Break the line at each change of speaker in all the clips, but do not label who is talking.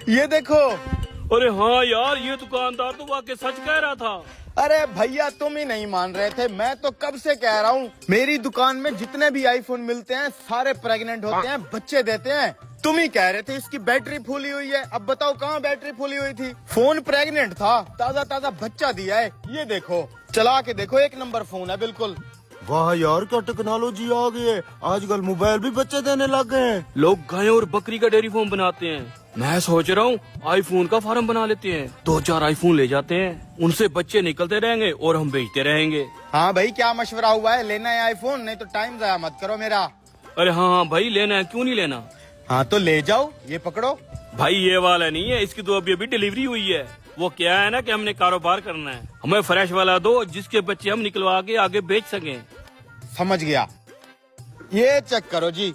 ये देखो।
अरे हाँ यार, ये दुकानदार तो वाकई सच कह रहा था।
अरे भैया तुम ही नहीं मान रहे थे, मैं तो कब से कह रहा हूँ। मेरी दुकान में जितने भी आईफोन मिलते हैं सारे प्रेग्नेंट होते हैं, बच्चे देते हैं। तुम ही कह रहे थे इसकी बैटरी फूली हुई है, अब बताओ कहाँ बैटरी फूली हुई थी। फोन प्रेग्नेंट था, ताजा ताजा बच्चा दिया है। ये देखो, चला के देखो, एक नंबर फोन है बिल्कुल।
वाह यार, क्या टेक्नोलॉजी आ गई है। आजकल मोबाइल भी बच्चे देने लग गए हैं।
लोग गाय और बकरी का डेयरी फार्म बनाते हैं। मैं सोच रहा हूँ आईफोन का फार्म बना लेते हैं। 2-4 आईफोन ले जाते हैं, उनसे बच्चे निकलते रहेंगे और हम बेचते रहेंगे।
हाँ भाई, क्या मशवरा हुआ है? लेना है आईफोन? नहीं तो टाइम जाया मत करो मेरा।
अरे हाँ भाई, लेना है, क्यों नहीं लेना।
हाँ तो ले जाओ, ये पकड़ो।
भाई ये वाला नहीं है, इसकी तो अभी अभी डिलीवरी हुई है। वो क्या है ना कि हमने कारोबार करना है, हमें फ्रेश वाला दो जिसके बच्चे हम निकलवा के आगे बेच सकें।
समझ गया। ये चेक करो जी,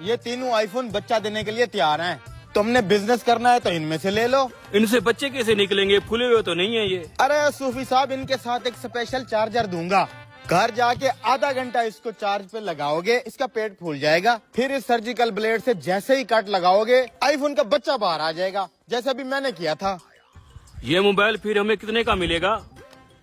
ये तीनों आईफोन बच्चा देने के लिए तैयार हैं। तुमने बिजनेस करना है तो इनमें से ले लो।
इनसे बच्चे कैसे निकलेंगे? फूले हुए तो नहीं है ये।
अरे सूफी साहब, इनके साथ एक स्पेशल चार्जर दूंगा। घर जाके आधा घंटा इसको चार्ज पे लगाओगे, इसका पेट फूल जाएगा। फिर इस सर्जिकल ब्लेड से जैसे ही कट लगाओगे, आईफोन का बच्चा बाहर आ जाएगा, जैसे अभी मैंने किया था।
ये मोबाइल फिर हमें कितने का मिलेगा?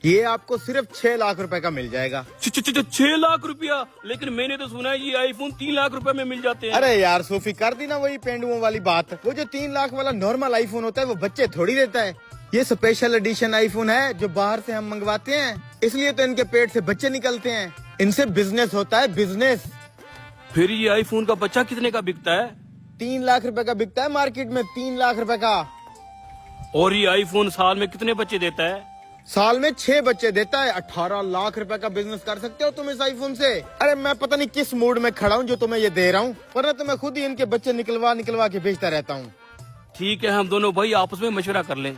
ये आपको सिर्फ 6 लाख रुपए का मिल जाएगा।
6 लाख रुपया? लेकिन मैंने तो सुना है ये आईफोन 3 लाख रुपए में मिल जाते हैं।
अरे यार सूफी, कर दी ना वही पेंडुओं वाली बात। वो जो 3 लाख वाला नॉर्मल आईफोन होता है वो बच्चे थोड़ी देता है। ये स्पेशल एडिशन आईफोन है जो बाहर से हम मंगवाते हैं, इसलिए तो इनके पेट से बच्चे निकलते हैं। इनसे बिजनेस होता है, बिजनेस।
फिर ये आईफोन का बच्चा कितने का बिकता है?
3 लाख रुपए का बिकता है मार्केट में, 3 लाख रुपए का।
और ये आईफोन साल में कितने बच्चे देता है?
साल में 6 बच्चे देता है। 18 लाख रुपए का बिजनेस कर सकते हो तुम इस आईफोन से। अरे मैं पता नहीं किस मूड में खड़ा हूँ जो तुम्हें ये दे रहा हूँ, वरना तो मैं खुद ही इनके बच्चे निकलवा के बेचता रहता हूँ।
ठीक है, हम दोनों भाई आपस में मशवरा कर लें।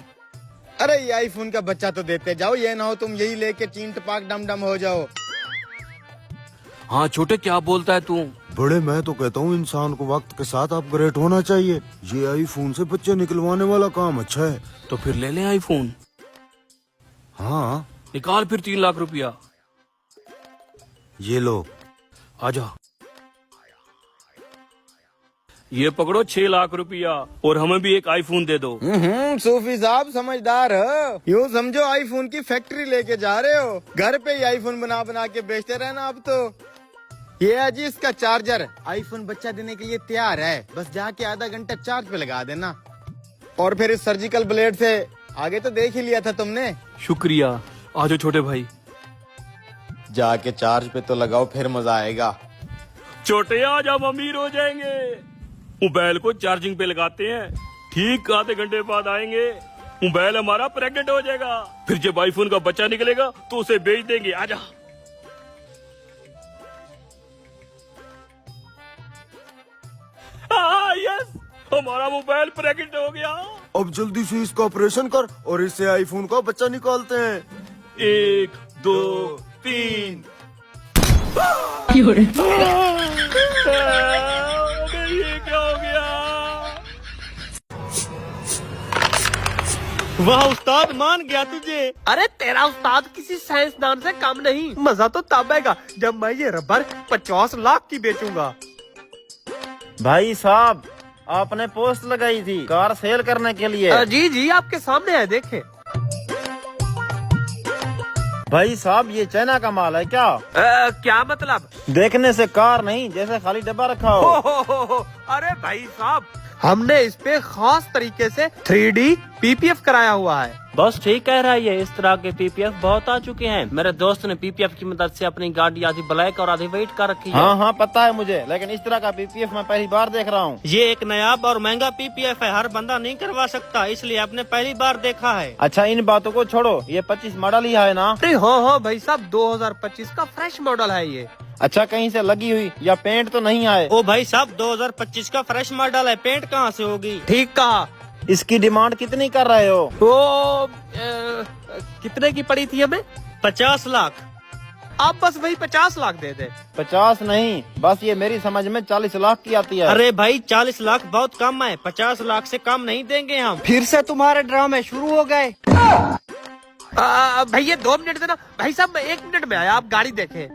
अरे ये आईफोन का बच्चा तो देते जाओ, ये ना हो तुम यही लेके चीन टपाक डम डम हो जाओ।
हाँ छोटे, क्या बोलता है तू?
बड़े, मैं तो कहता हूँ इंसान को वक्त के साथ अपग्रेड होना चाहिए। ये आईफोन से बच्चे निकलवाने वाला काम अच्छा है।
तो फिर ले लें आईफोन।
हाँ,
निकाल फिर 3 लाख रुपया।
ये लो।
आजा, ये पकड़ो 6 लाख रुपया, और हमें भी एक आईफोन दे दो।
सूफी साहब समझदार हो। यूँ समझो आईफोन की फैक्ट्री लेके जा रहे हो, घर पे ही आईफोन बना बना के बेचते रहना अब तो। ये है जी इसका चार्जर, आईफोन बच्चा देने के लिए तैयार है। बस जाके आधा घंटा चार्ज पे लगा देना। और फिर इस सर्जिकल ब्लेड से आगे तो देख ही लिया था तुमने।
शुक्रिया। आजो छोटे भाई,
जाके चार्ज पे तो लगाओ, फिर मजा आएगा।
छोटे आज हम अमीर हो जाएंगे। मोबाइल को चार्जिंग पे लगाते हैं, ठीक आधे घंटे बाद आएंगे, मोबाइल हमारा प्रेग्नेंट हो जाएगा। फिर जब आईफोन का बच्चा निकलेगा तो उसे बेच देंगे। आजा। यस, हमारा मोबाइल प्रेग्नेंट हो गया।
अब जल्दी से इसका ऑपरेशन कर और इससे आईफोन का बच्चा निकालते हैं।
1 2 3। ये क्या हो गया?
वाह उस्ताद, मान गया तुझे। अरे तेरा उस्ताद किसी साइंसदान से कम नहीं। मजा तो तब आएगा जब मैं ये रबर 50 लाख की बेचूंगा।
भाई साहब, आपने पोस्ट लगाई थी कार सेल करने के लिए।
जी जी, आपके सामने है, देखे।
भाई साहब, ये चाइना का माल है क्या?
क्या मतलब?
देखने से कार नहीं, जैसे खाली डब्बा रखा हो।
हो। अरे भाई साहब, हमने इस पे खास तरीके से 3D PPF कराया हुआ है।
बस ठीक कह रहा है ये। इस तरह के पीपीएफ बहुत आ चुके हैं। मेरे दोस्त ने पीपीएफ की मदद से अपनी गाड़ी आधी ब्लैक और आधी व्हाइट कर रखी है।
हाँ हाँ पता है मुझे, लेकिन इस तरह का पीपीएफ मैं पहली बार देख रहा हूँ।
ये एक नायाब और महंगा पीपीएफ है, हर बंदा नहीं करवा सकता, इसलिए आपने पहली बार देखा है।
अच्छा इन बातों को छोड़ो, ये 25 मॉडल ही है ना?
अरे हाँ भाई साहब, 2025 का फ्रेश मॉडल है ये।
अच्छा, कहीं से लगी हुई या पेंट तो नहीं आए?
ओ भाई साहब, 2025 का फ्रेश मॉडल है, पेंट कहाँ से होगी?
ठीक कहा।
इसकी डिमांड कितनी कर रहे हो?
तो कितने की पड़ी थी हमें?
50 लाख।
आप बस वही 50 लाख दे दे।
50 नहीं, बस ये मेरी समझ में 40 लाख की आती है।
अरे भाई 40 लाख बहुत कम है, 50 लाख से कम नहीं देंगे हम।
फिर से तुम्हारे ड्रामे शुरू हो गए। भैया 2 मिनट देना। भाई साहब मैं 1 मिनट में आया, आप गाड़ी देखें।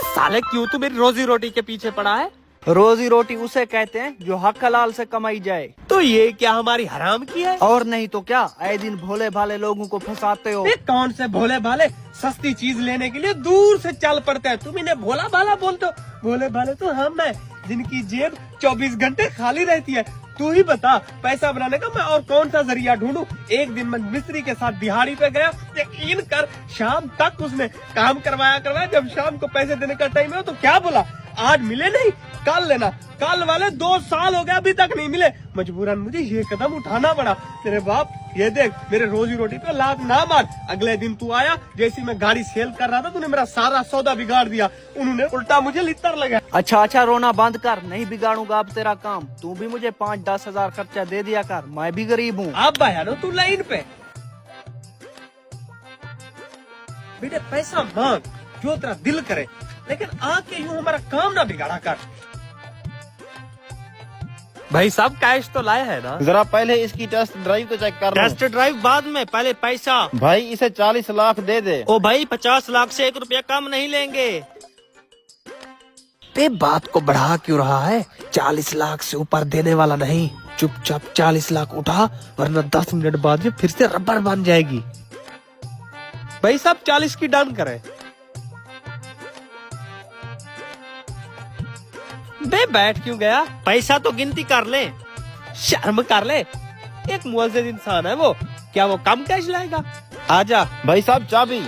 साले क्यों तू मेरी रोजी रोटी के पीछे पड़ा है?
रोजी रोटी उसे कहते हैं जो हक हलाल से कमाई जाए।
तो ये क्या हमारी हराम की है?
और नहीं तो क्या, आए दिन भोले भाले लोगों को फंसाते हो।
ये कौन से भोले भाले सस्ती चीज लेने के लिए दूर से चल पड़ते हैं। तुम इन्हें भोला भाला बोलते हो। भोले भाले तो हम हैं जिनकी जेब 24 घंटे खाली रहती है। तू ही बता, पैसा बनाने का मैं और कौन सा जरिया ढूंढूं? एक दिन मैं मिस्त्री के साथ दिहाड़ी पे गया, यकीन कर शाम तक उसने काम करवाया। जब शाम को पैसे देने का टाइम है तो क्या बोला, आज मिले नहीं कल लेना। कल वाले 2 साल हो गए अभी तक नहीं मिले। मजबूरन मुझे ये कदम उठाना पड़ा। तेरे बाप ये देख, मेरे रोजी रोटी पे लात ना मार। अगले दिन तू आया, जैसे मैं गाड़ी सेल कर रहा था तूने मेरा सारा सौदा बिगाड़ दिया। उन्होंने उल्टा मुझे लितर लगा।
अच्छा रोना बंद कर, नहीं बिगाड़ूंगा अब तेरा काम। तू भी मुझे 5-10 हजार खर्चा दे दिया कर, मैं भी गरीब हूँ।
अब बयानो तू लाइन पे। बेटे पैसा मांग जो तेरा दिल करे, लेकिन आके यूं हमारा काम ना बिगाड़ा कर। भाई साहब कैश तो लाया है ना?
जरा पहले इसकी टेस्ट ड्राइव तो चेक कर लो।
टेस्ट ड्राइव बाद में, पहले पैसा।
भाई इसे 40 लाख दे दे।
ओ भाई 50 लाख से 1 रुपया कम नहीं लेंगे।
ते बात को बढ़ा क्यों रहा है? 40 लाख से ऊपर देने वाला नहीं। चुपचाप 40 लाख उठा, वरना 10 मिनट बाद ये फिर से रबर बन जाएगी। भाई साहब 40 की डन करें। बे बैठ क्यों गया?
पैसा तो गिनती कर ले।
शर्म कर ले, एक मुअज्जिज इंसान है वो, क्या वो कम कैश लाएगा? आजा।
भाई साहब चाबी।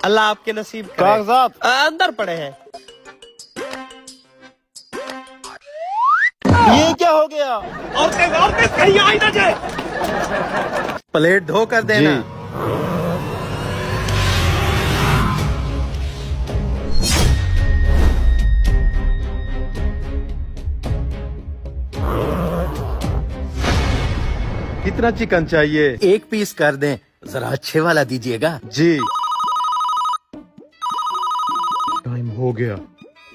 अल्लाह आपके नसीब करे।
कागजात
अंदर पड़े हैं।
ये क्या हो गया?
और कहीं आई ना जाए।
प्लेट धो कर देना।
कितना चिकन चाहिए?
1 पीस कर दें, जरा अच्छे वाला दीजिएगा।
जी। टाइम हो गया।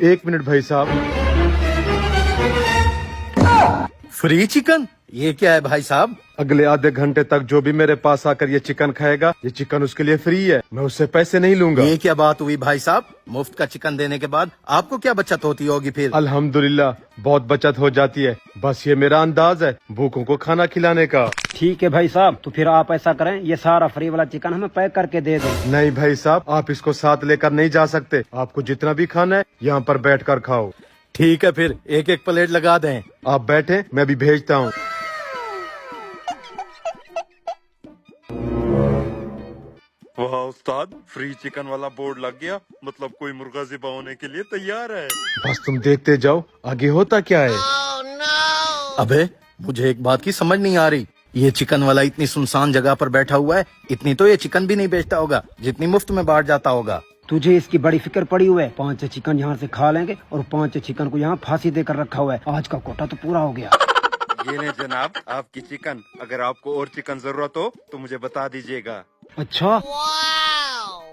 1 मिनट भाई साहब।
Free chicken? ये क्या है भाई साहब?
अगले आधे घंटे तक जो भी मेरे पास आकर ये चिकन खाएगा, ये चिकन उसके लिए फ्री है। मैं उससे पैसे नहीं लूंगा।
ये क्या बात हुई भाई साहब? मुफ्त का चिकन देने के बाद आपको क्या बचत होती होगी फिर?
अल्हम्दुलिल्लाह बहुत बचत हो जाती है। बस ये मेरा अंदाज है भूखों को खाना खिलाने का।
ठीक है भाई साहब, तो फिर आप ऐसा करें, ये सारा फ्री वाला चिकन हमें पैक करके दे दें।
नहीं भाई साहब, आप इसको साथ लेकर नहीं जा सकते। आपको जितना भी खाना है यहाँ पर बैठ कर खाओ।
ठीक है फिर 1-1 प्लेट लगा दें।
आप बैठे, मैं भी भेजता हूँ।
वाह उस्ताद, फ्री चिकन वाला बोर्ड लग गया, मतलब कोई मुर्गा ज़िबा होने के लिए तैयार है।
बस तुम देखते जाओ आगे होता क्या है।
अबे मुझे एक बात की समझ नहीं आ रही, ये चिकन वाला इतनी सुनसान जगह पर बैठा हुआ है, इतनी तो ये चिकन भी नहीं बेचता होगा जितनी मुफ्त में बांट जाता होगा।
तुझे इसकी बड़ी फिक्र पड़ी हुई है। 5 चिकन यहाँ से खा लेंगे और 5 चिकन को यहाँ फांसी देकर रखा हुआ है। आज का कोटा तो पूरा हो गया।
ये ले जनाब आपकी चिकन, अगर आपको और चिकन जरूरत हो तो मुझे बता दीजिएगा।
अच्छा,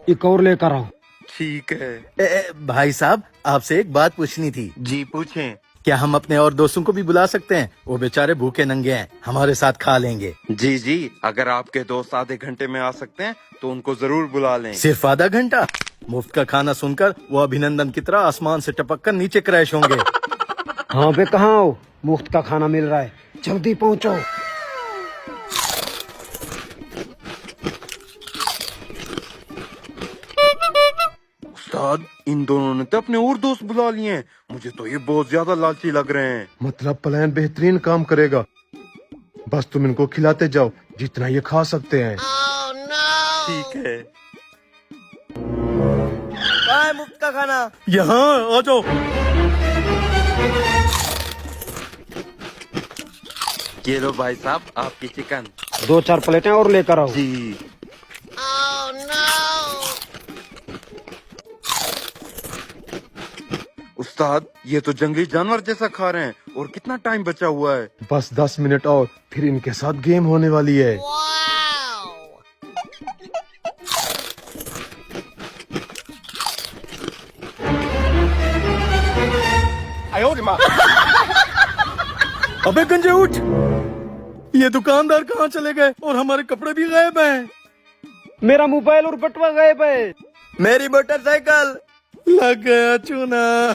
एक और लेकर आओ।
ठीक है।
भाई साहब आपसे एक बात पूछनी थी।
जी पूछें।
क्या हम अपने और दोस्तों को भी बुला सकते हैं? वो बेचारे भूखे नंगे हैं, हमारे साथ खा लेंगे।
जी जी, अगर आपके दोस्त आधे घंटे में आ सकते हैं तो उनको जरूर बुला लें।
सिर्फ आधा घंटा? मुफ्त का खाना सुनकर वो अभिनंदन की तरह आसमान से टपक कर नीचे क्रैश होंगे।
हाँ बे, कहाँ हो? मुफ्त का खाना मिल रहा है, जल्दी पहुँचो।
उस्ताद इन दोनों ने तो अपने और दोस्त बुला लिए हैं। मुझे तो ये बहुत ज्यादा लालची लग रहे हैं।
मतलब प्लान बेहतरीन काम करेगा। बस तुम इनको खिलाते जाओ जितना ये खा सकते हैं।
ठीक है।
मुफ्त का खाना
यहाँ आ जाओ।
ये लो भाई साहब आपकी चिकन।
2-4 प्लेटें और लेकर आओ।
जी। उस्ताद ये तो जंगली जानवर जैसा खा रहे हैं। और कितना टाइम बचा हुआ है?
बस 10 मिनट और, फिर इनके साथ गेम होने वाली है।
अबे गंजे उठ, ये दुकानदार कहाँ चले गए और हमारे कपड़े भी गायब हैं।
मेरा मोबाइल और बटुआ गायब है।
मेरी मोटरसाइकिल।
लग गया चूना।